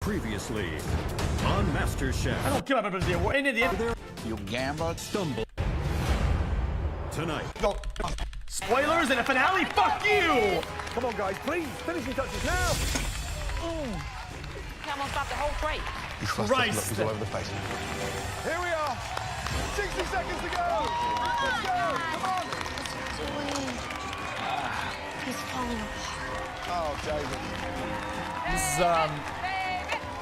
Previously on MasterChef. I don't care about the award. Any of the You gambled. Stumble. Tonight. Go. Spoilers and a finale. Fuck you! Come on, guys, please. Finishing touches now. Almost stopped the whole tray. Christ. He's all over the place. Here we are. 60 seconds to go. Let's go. Come on. He's falling apart. Oh, David. This is,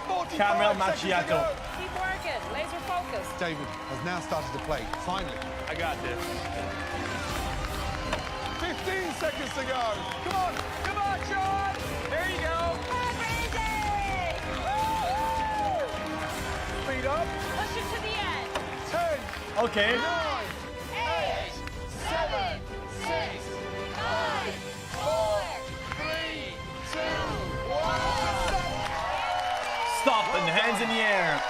45 Caramel seconds to macchiato. go. Keep working. Laser focus. David has now started to play. Finally. I got this. 15 seconds to go. Come on. Come on, Sean. There you go. Speed up. Push it to the end. 10, Okay. 9, 8, 7, 6, 5, 4, 3, 2, 1. Stop and hands in the air.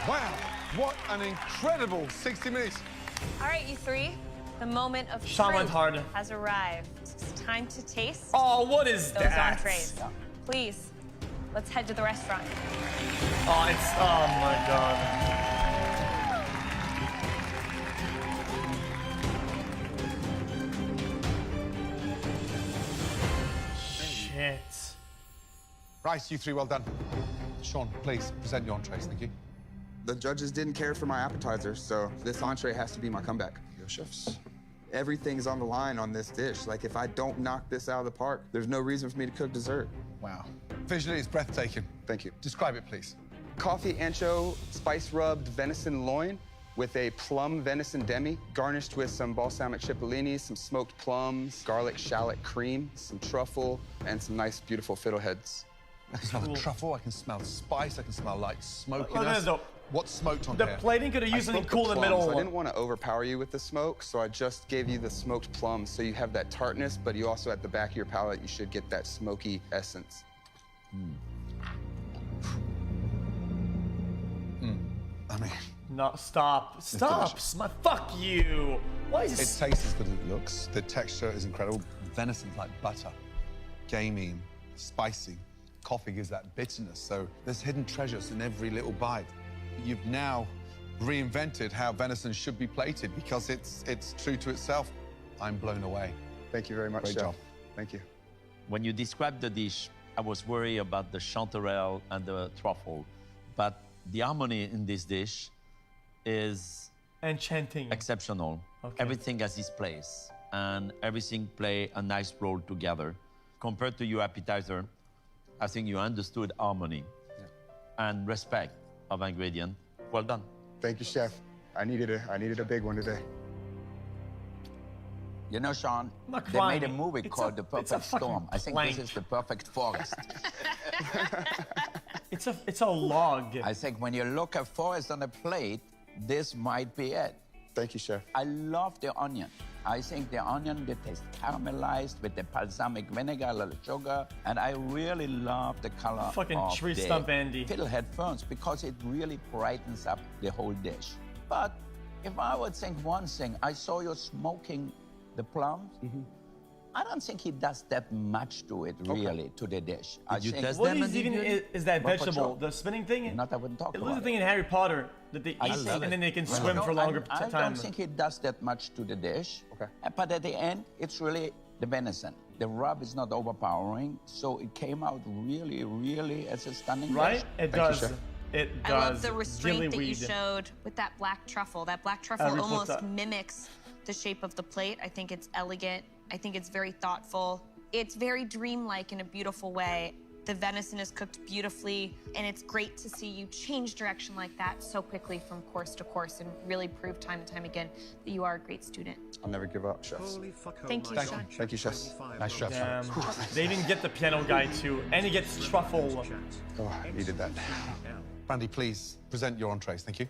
Wow, what an incredible 60 minutes. All right, you three. The moment of Sean went truth hard. has arrived. It's time to taste Oh, what is those that? entrees. Please, let's head to the restaurant. Oh, it's. Oh my god. Shit. Right, you three, well done. Sean, please present your entrees, thank you. The judges didn't care for my appetizer, so this entree has to be my comeback. Your chefs. Everything's on the line on this dish. Like, if I don't knock this out of the park, there's no reason for me to cook dessert. Wow. Visually, it's breathtaking. Thank you. Describe it, please. Coffee ancho, spice-rubbed venison loin with a plum venison demi, garnished with some balsamic cipollini, some smoked plums, garlic shallot cream, some truffle, and some nice, beautiful fiddleheads. I can smell the truffle, I can smell spice, I can smell like Look at smokiness. this, though. What's smoked on The here? plating could have used something Smoked cool in the plums. middle. I didn't want to overpower you with the smoke, so I just gave you the smoked plums, so you have that tartness, but you also, at the back of your palate, you should get that smoky essence. I mean, No, stop. Stop. delicious. Fuck you. Why is it this? tastes as good as it looks. The texture is incredible. Venison's like butter, gamey, spicy. Coffee gives that bitterness, so there's hidden treasures in every little bite. You've now reinvented how venison should be plated because it's true to itself. I'm blown away. Thank you very much, Great Chef. job. Thank you. When you described the dish, I was worried about the chanterelle and the truffle. But the harmony in this dish is Enchanting. exceptional. Okay. Everything has its place, and everything play a nice role together. Compared to your appetizer, I think you understood harmony and respect of ingredient. Well done. Thank you, Chef. I needed a big one today. You know, Sean, I'm not they made a crying. movie It's called a- The it's a Perfect fucking Storm. I think plank. this is the perfect forest. It's a log. I think when you look at forest on a plate, this might be it. Thank you, Chef. I love the onion. I think the onion, they taste caramelized with the balsamic vinegar, a little sugar, and I really love the color Fucking of tree the stump Andy. fiddlehead ferns because it really brightens up the whole dish. But if I would think one thing, I saw you smoking the plums. I don't think he does that much to it, really, to the dish. I you think test What them is and even you- is that Well, for vegetable? sure. The spinning thing? Not I wouldn't talk It about looks it. like thing in Harry Potter that they I eat love and it. then they can No, swim no, for longer I time. don't think he does that much to the dish. Okay. But at the end, it's really the venison. The rub is not overpowering, so it came out really, really as a stunning Right? dish. It you, does. Chef. It does. I love the restraint that you Gillyweed. showed with that black truffle. That black truffle Report almost that. mimics the shape of the plate. I think it's elegant. I think it's very thoughtful. It's very dreamlike in a beautiful way. The venison is cooked beautifully, and it's great to see you change direction like that so quickly from course to course and really prove time and time again that you are a great student. I'll never give up, chefs. Thank you, Sean. Thank you, chefs. Nice chef. They even get the piano guy too, and he gets truffle. Oh, I needed that. Brandy, please present your entrees, thank you.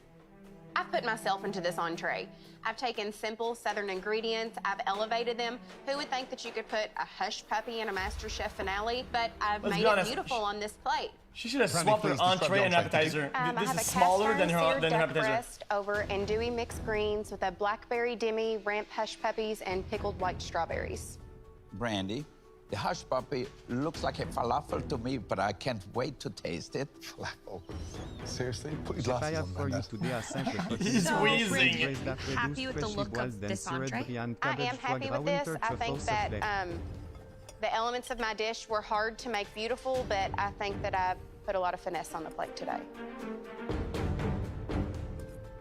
I've put myself into this entree. I've taken simple Southern ingredients, I've elevated them. Who would think that you could put a hush puppy in a MasterChef finale? But I've Let's made be it honest. beautiful on this plate. She should have Brandy, swapped her please describe entree your and entree, thank you. appetizer. I This have is a smaller cast than iron her seared duck appetizer. breast over andouille mixed greens with a blackberry demi, ramp hush puppies, and pickled white strawberries. Brandy, The hush puppy looks like a falafel to me, but I can't wait to taste it. Falafel. Seriously? Put your I glasses have on, for you Mendes. today a simple He's So, wheezing. Brandy, that happy with the look of this entree? I am happy with this. I think that the elements of my dish were hard to make beautiful, but I think that I put a lot of finesse on the plate today.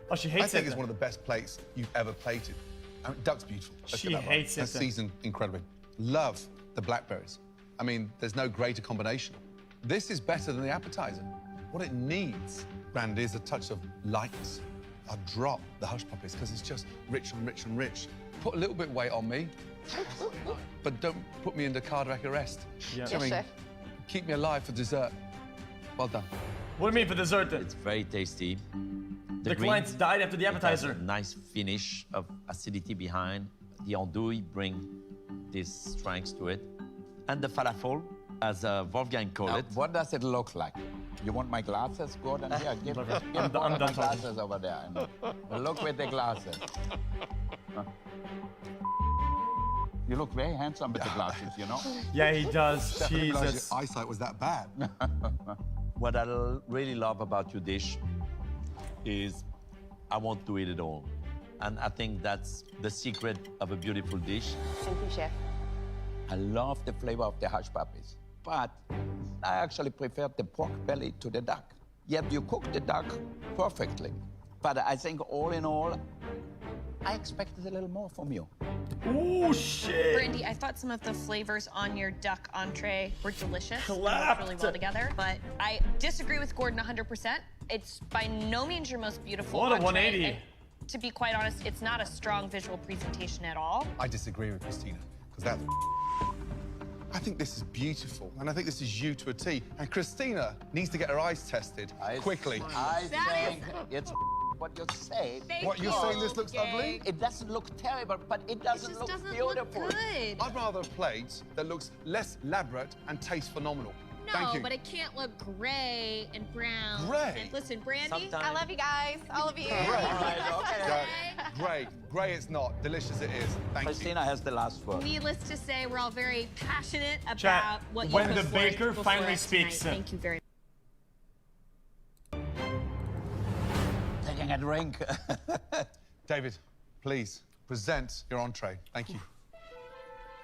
Oh, she I hates think it. it's one of the best plates you've ever plated. I mean, duck's beautiful. Let's She get that right. hates it. That's seasoned incredibly. Love the blackberries. I mean, there's no greater combination. This is better than the appetizer. What it needs, Brandy, is a touch of lightness. I'll drop the hush puppies because it's just rich and rich and rich. Put a little bit of weight on me, but don't put me into cardiac arrest. Yeah. Yes, chef. Keep me alive for dessert. Well done. What do you mean for dessert then? It's very tasty. The green, clients died after the it has appetizer. a nice finish of acidity behind. The andouille bring this strength to it. And the falafel, as Wolfgang called Now, it. what does it look like? You want my glasses, Gordon? Here, give I'm one done of my talking. glasses over there. And look with the glasses. Huh? You look very handsome with the glasses, you know? Yeah, he does. Steph, I didn't realize Jesus. your eyesight was that bad. What I really love about your dish is I want to eat it all. And I think that's the secret of a beautiful dish. Thank you, chef. I love the flavor of the hush puppies, but I actually prefer the pork belly to the duck. Yet you cook the duck perfectly. But I think all in all, I expected a little more from you. Oh, shit. Brandy, I thought some of the flavors on your duck entree were delicious. They worked Clapped. really well together. But I disagree with Gordon 100%. It's by no means your most beautiful What a entree. 180. And to be quite honest, it's not a strong visual presentation at all. I disagree with Christina, because that. I think this is beautiful, and I think this is you to a T. And Christina needs to get her eyes tested quickly. I think it's what you say. What, you're saying this looks ugly? It doesn't look terrible, but it doesn't look beautiful. good. I'd rather a plate that looks less elaborate and tastes phenomenal. Thank you. but it can't look gray and brown. Gray? And listen, Brandy, Sometimes- I love you guys, all of you. Great. Great it's not. Delicious it is. Thank you. Christina has the last word. needless to say, we're all very passionate about Chat, what you when put the forth baker before finally us tonight. speaks. Thank you very much. Taking a drink. David, please present your entree. Thank you.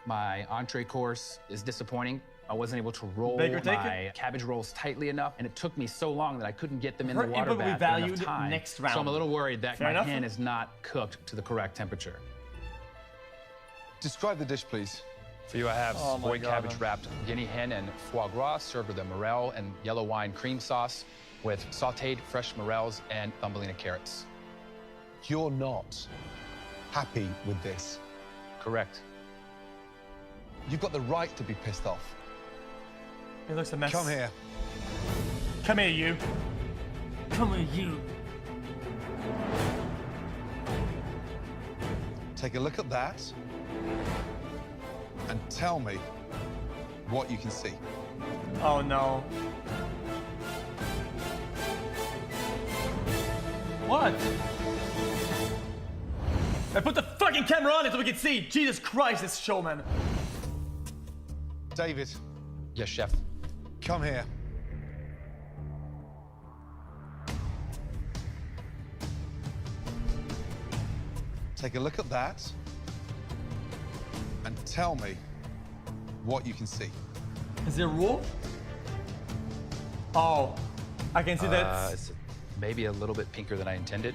My entree course is disappointing. I wasn't able to roll Baker, take my cabbage rolls tightly enough, and it took me so long that I couldn't get them in Her the water input will be bath in enough valued time. next round. So I'm a little worried that Fair my enough. pan is not cooked to the correct temperature. Describe the dish, please. For you, I have Oh my Savoy God. cabbage wrapped guinea hen and foie gras served with a morel and yellow wine cream sauce with sautéed fresh morels and thumbelina carrots. You're not happy with this. Correct. You've got the right to be pissed off. It looks a mess. Come here. Come here, you. Come here, you. Take a look at that and tell me what you can see. Oh, no. What? I put the fucking camera on it so we can see. Jesus Christ, this show, man. David, Yes, chef. come here. Take a look at that and tell me what you can see. Is there raw? Oh, I can see that. It's maybe a little bit pinker than I intended.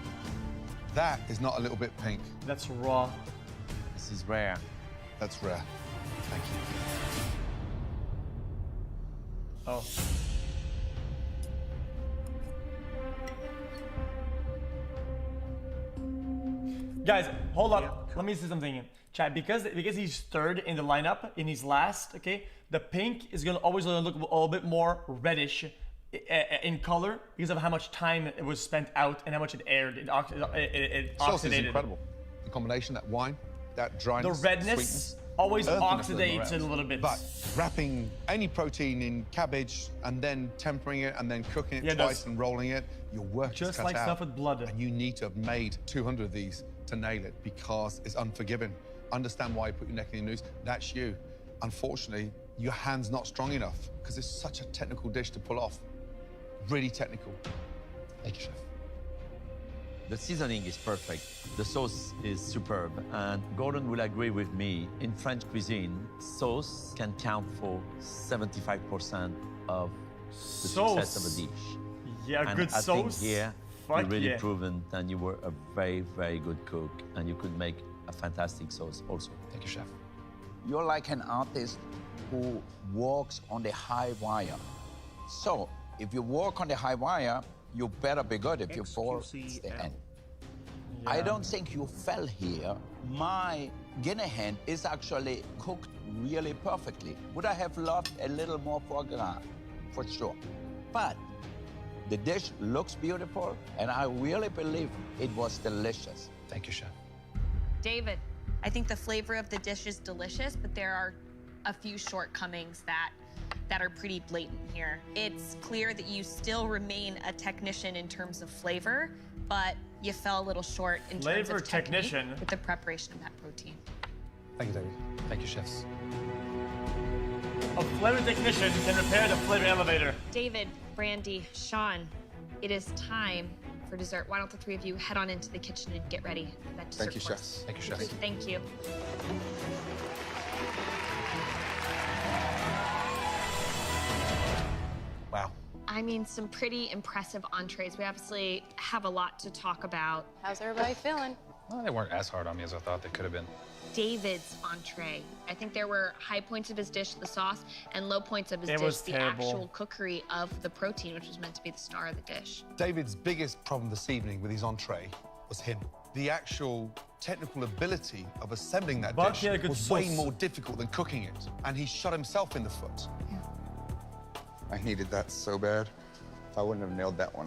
That is not a little bit pink. That's raw. This is rare. That's rare. Thank you. Oh. Guys, hold up. Let me say something. Chat, because he's third in the lineup, in his last, okay, the pink is gonna always look a little bit more reddish in color because of how much time it was spent out and how much it aired. It Sauce is oxidated. incredible. The combination, that wine, that The dryness, redness sweetness, always earthiness of the oxidates morels. it a little bit. But wrapping any protein in cabbage and then tempering it and then cooking it Yeah, it twice does. and rolling it, your work is Just cut like out. stuff with blood. And you need to have made 200 of these to nail it because it's unforgiving. Understand why you put your neck in your noose. That's you. Unfortunately, your hand's not strong enough because it's such a technical dish to pull off. Really technical. Thank you, chef. The seasoning is perfect. The sauce is superb. And Gordon will agree with me. In French cuisine, sauce can count for 75% of the success of a dish. Yeah, And good I sauce. think here, Fuck you really yeah. proven that you were a very, very good cook and you could make a fantastic sauce also. Thank you, chef. You're like an artist who walks on the high wire. So, if you walk on the high wire, you better be good. If you fall, it's the end. I don't think you fell here. My guinea hen is actually cooked really perfectly. Would I have loved a little more foie gras? For sure. But the dish looks beautiful, and I really believe it was delicious. Thank you, chef. David, I think the flavor of the dish is delicious, but there are a few shortcomings that are pretty blatant here. It's clear that you still remain a technician in terms of flavor, but you fell a little short in terms Flavor of technique technician? with the preparation of that protein. Thank you, David. Thank you, chefs. A flavor technician can repair the flavor elevator. David, Brandy, Sean, it is time for dessert. Why don't the three of you head on into the kitchen and get ready for that dessert Thank you, course. chefs. Thank you, chefs. Thank you. Wow. I mean, some pretty impressive entrees. We obviously have a lot to talk about. How's everybody feeling? Well, they weren't as hard on me as I thought they could have been. David's entree. I think there were high points of his dish, the sauce, and low points of his It dish, was the terrible. actual cookery of the protein, which was meant to be the star of the dish. David's biggest problem this evening with his entree was him. The actual technical ability of assembling that But dish he had a good was way sauce. more difficult than cooking it, and he shot himself in the foot. I needed that so bad. If I wouldn't have nailed that one,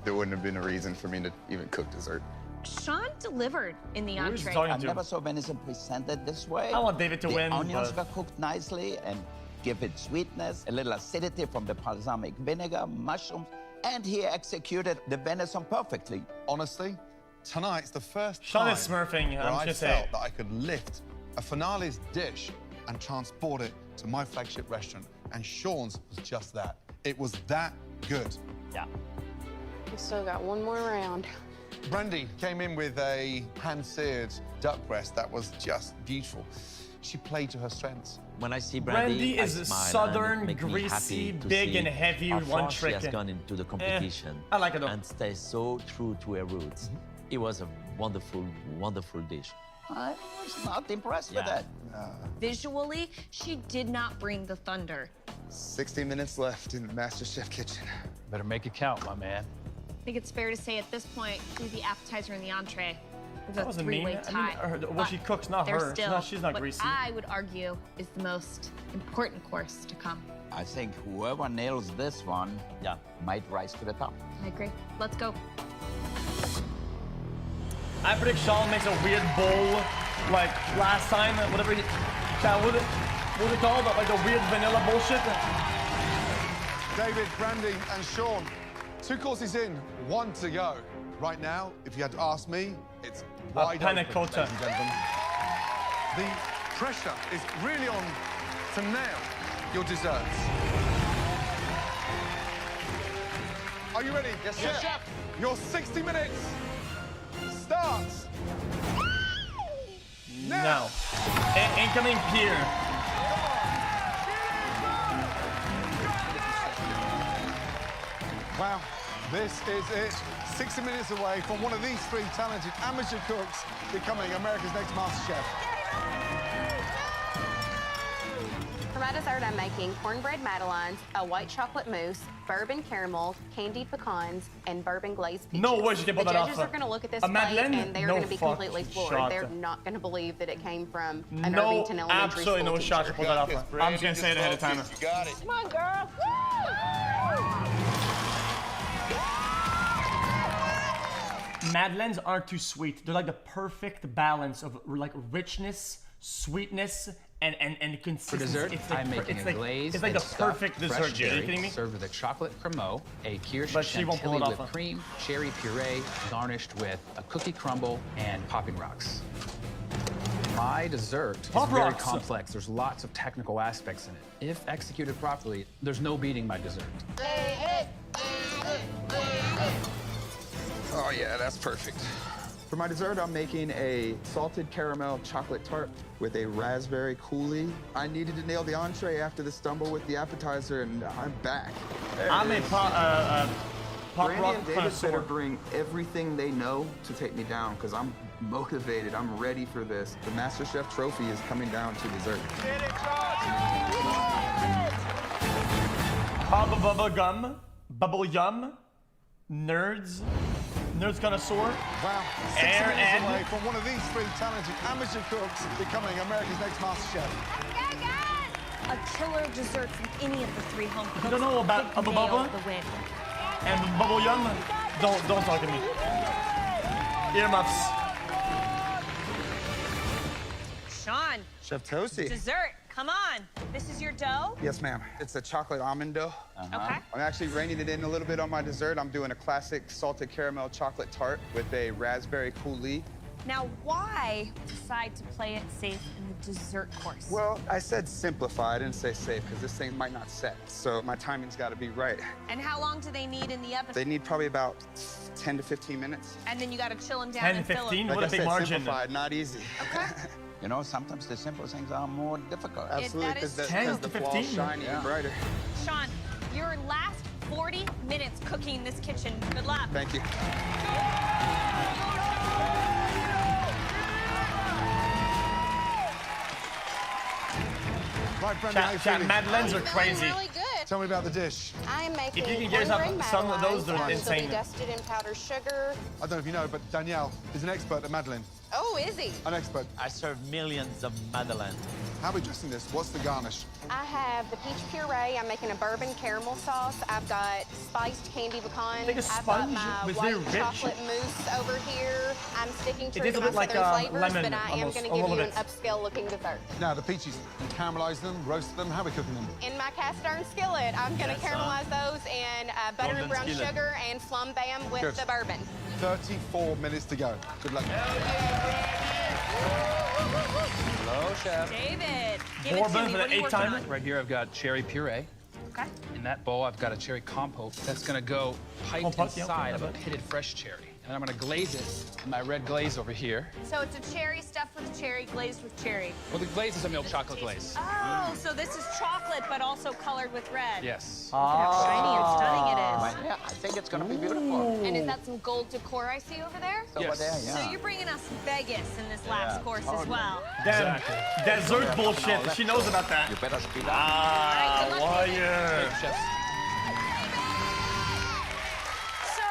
there wouldn't have been a reason for me to even cook dessert. Sean delivered in the Who is entree. talking I to? never saw venison presented this way. I want David to the win, onions but- were cooked nicely and give it sweetness, a little acidity from the balsamic vinegar, mushrooms, and he executed the venison perfectly. Honestly, tonight's the first Sean time is smurfing, where I'm I just felt saying. that I could lift a finale's dish and transport it to my flagship restaurant. And Sean's was just that. It was that good. Yeah. We still got one more round. Brandy came in with a hand-seared duck breast that was just beautiful. She played to her strengths. When I see Brandy, Brandy I is a smile and southern, it makes me greasy, happy to big see and heavy how one far she trick. has gone into the competition. I like it though. And stays so true to her roots. It was a wonderful, wonderful dish. I was not impressed with Yeah. that. Visually, she did not bring the thunder. 60 minutes left in the MasterChef kitchen. Better make it count, my man. I think it's fair to say at this point, through the appetizer and the entree, it was That a wasn't mean. three-way I tie. mean, what But she cooks, not there's her. Still She's not what greasy. I would argue is the most important course to come. I think whoever nails this one Yeah. might rise to the top. I agree. Let's go. I predict Sean makes a weird bowl like last time, whatever he. What was it called? Like the weird vanilla bullshit? David, Brandy, and Sean, 2 courses in, 1 to go. Right now, if you had to ask me, it's wide panna open, cotta. ladies and gentlemen. The pressure is really on to nail your desserts. Are you ready? Yes, chef. Your 60 minutes starts No. Incoming pier. Wow, this is it. 60 minutes away from one of these 3 talented amateur cooks becoming America's next MasterChef. For my dessert, I'm making cornbread madeleines, a white chocolate mousse, bourbon caramel, candied pecans, and bourbon glazed peaches. No way she can pull The that judges off. are going to look at this A plate Madeleine? and they're No going to be fucking completely floored. shot. They're not going to believe that it came from an No, Irvington Elementary absolutely School no teacher. shot to pull that off. I'm just gonna say it ahead of time. You got it. Come on, girl. Madeleines aren't too sweet. They're like the perfect balance of like richness, sweetness, and consistency. For dessert, It's like I'm making it's a like, glaze. It's like the and stuffed perfect fresh dessert, dude. Are you cherry kidding me? Served with a chocolate cremeux, a kirsch But she won't pull it chantilly off, whipped huh? cream, cherry puree, garnished with a cookie crumble and popping rocks. My dessert Pop is very rocks. complex. There's lots of technical aspects in it. If executed properly, there's no beating my dessert. Oh yeah, that's perfect. For my dessert, I'm making a salted caramel chocolate tart with a raspberry coulis. I needed to nail the entree after the stumble with the appetizer, and I'm back. I'm a pop Brandy rock and David better connoisseur. bring everything they know to take me down, because I'm motivated. I'm ready for this. The MasterChef trophy is coming down to dessert. Bubble gum, bubble yum, nerds connoisseur. Wow, 6 Air minutes and- away from one of these three talented amateur cooks becoming America's next MasterChef. A killer dessert from any of the three home cooks. You don't know about could Bubba nail Bubba? the win. And bubble yum. Don't talk to me. Earmuffs. Sean, Chef Tosi. dessert. Come on. This is your dough? Yes, ma'am. It's a chocolate almond dough. Okay. I'm actually reining it in a little bit on my dessert. I'm doing a classic salted caramel chocolate tart with a raspberry coulis. Now, why decide to play it safe in the dessert course? Well, I said simplify. I didn't say safe, because this thing might not set. So my timing's got to be right. And how long do they need in the oven? They need probably about 10 to 15 minutes. And then you got to chill them down 10, and fill 15? them. What a I big said, margin. simplified, not easy. You know, sometimes the simple things are more difficult. Absolutely, that is because 10 to the fall's 15. shiny and brighter. Sean, your last 40 minutes cooking in this kitchen. Good luck. Thank you. Right, Brandy, how you Chat, feeling? Madeleines are crazy. Really good. Tell me about the dish. I am making If you can get yourself cornbread some of those, madeleines. they're They'll be insane. dusted in powdered sugar. I don't know if you know, but Danielle is an expert at Madeleine. Oh, is he? An expert. I serve millions of Madeleine. How are we dressing this? What's the garnish? I have the peach puree. I'm making a bourbon caramel sauce. I've got spiced candy pecan. Like a I've got sponge my with white very rich. chocolate mousse over here. I'm sticking true is to a my bit like, southern flavors, lemon, but I am almost, going a to give little you an bit. upscale-looking dessert. Now, the peaches, you caramelize them, roast them. How are we cooking them? In my cast iron skillet, I'm going to caramelize those in butter and Golden brown skillet. sugar and flambe them with Good. the bourbon. 34 minutes to go. Good luck. Hello, Chef. David, give it Bourbon to me. for the What are you 8th working time? on? Right here, I've got cherry puree. Okay. In that bowl, I've got a cherry compote that's gonna go piped Compote, yeah, inside okay, of a pitted fresh cherry. And I'm gonna glaze it in my red glaze over here. So it's a cherry stuffed with cherry, glazed with cherry. Well, the glaze is a milk chocolate glaze. Oh, so this is chocolate, but also colored with red. Yes. Look at how shiny and stunning it Right, is. yeah, I think it's going to be beautiful. And is that some gold decor I see over there? Over Yes. there, So yeah. you're bringing us Vegas in this last course as totally. well. Damn, dessert bullshit. She knows about that. You better speed up. Ah, All right, good luck, David. warrior. Chefs. So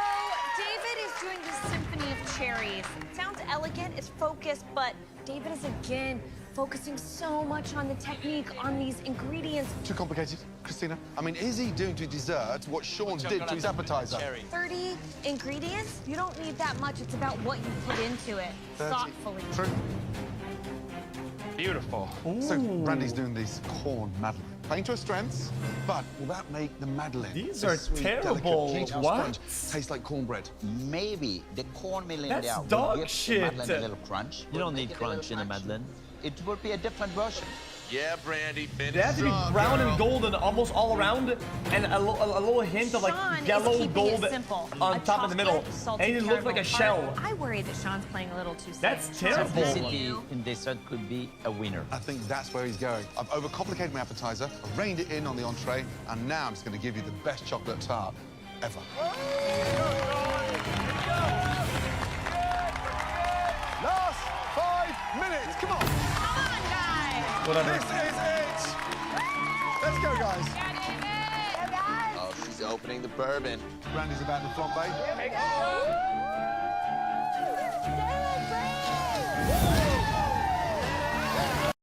David is doing this symphony of cherries. It sounds elegant, it's focused, but David is again focusing so much on the technique, on these ingredients. Too complicated, Christina. I mean, is he doing to dessert what Sean did to his appetizer? 30 ingredients? You don't need that much. It's about what you put into it, 30. thoughtfully. True. Beautiful. So Brandy's doing these corn madeleine. Playing to her strengths, but will that make the madeleine? These the are sweet, terrible. delicate peach What? sponge, taste like cornbread? Maybe the cornmeal in That's there will dog give shit. the Madeleine a little crunch. You don't need crunch in a Madeleine. It will be a different version. Yeah, Brandy, finish They have to be strong, brown girl. and golden almost all around, and a little hint of like Sean is yellow keeping gold it simple. on A top in the middle. chocolate salted And it looks like a caramel shell. tart. I worry that Sean's playing a little too safe. That's Sean's terrible. missing Simplicity you. in dessert could be a winner. I think that's where he's going. I've overcomplicated my appetizer, I've reined it in on the entree, and now I'm just going to give you the best chocolate tart ever. Last 5 minutes, come on. Come on, guys. Whatever. This is it. Let's go, guys. Oh, she's opening the bourbon. Brandy's about to flambe.